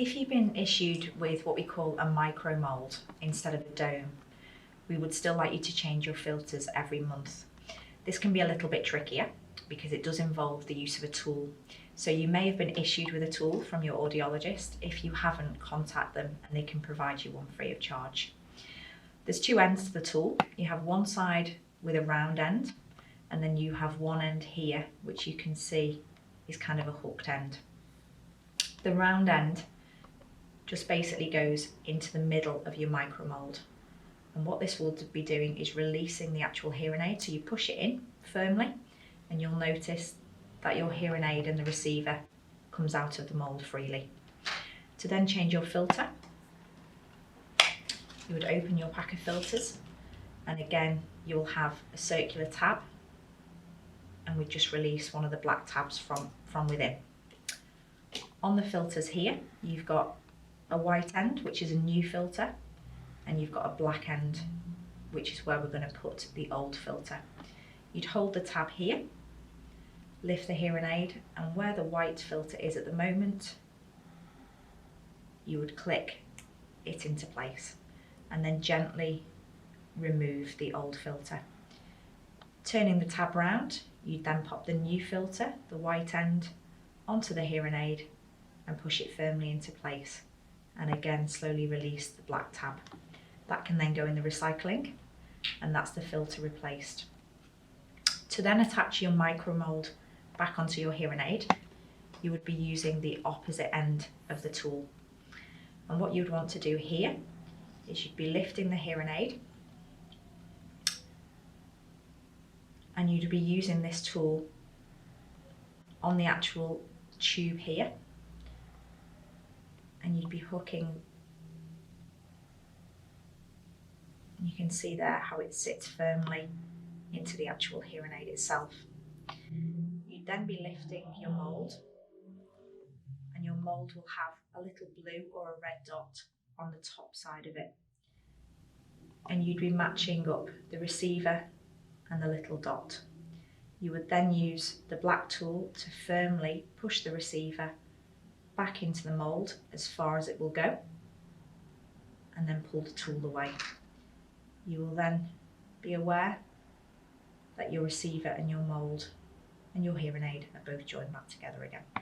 If you've been issued with what we call a micro mould instead of a dome, we would still like you to change your filters every month. This can be a little bit trickier because it does involve the use of a tool. So you may have been issued with a tool from your audiologist. If you haven't, contact them and they can provide you one free of charge. There's two ends to the tool. You have one side with a round end, and then you have one end here, which you can see is kind of a hooked end. The round end just basically goes into the middle of your micro mould. And what this will be doing is releasing the actual hearing aid. So you push it in firmly and you'll notice that your hearing aid and the receiver comes out of the mould freely. To then change your filter, you would open your pack of filters, and again you'll have a circular tab, and we just release one of the black tabs from within. On the filters here, you've got a white end, which is a new filter, and you've got a black end, which is where we're going to put the old filter. You'd hold the tab here, lift the hearing aid, and where the white filter is at the moment, you would click it into place and then gently remove the old filter. Turning the tab round, you'd then pop the new filter, the white end, onto the hearing aid and push it firmly into place, and again slowly release the black tab. That can then go in the recycling, and that's the filter replaced. To then attach your micro mould back onto your hearing aid, you would be using the opposite end of the tool. And what you'd want to do here is you'd be lifting the hearing aid, and you'd be using this tool on the actual tube here, and you'd be hooking. You can see there how it sits firmly into the actual hearing aid itself. You'd then be lifting your mould, and your mould will have a little blue or a red dot on the top side of it. And you'd be matching up the receiver and the little dot. You would then use the black tool to firmly push the receiver back into the mould as far as it will go, and then pull the tool away. You will then be aware that your receiver and your mould and your hearing aid are both joined back together again.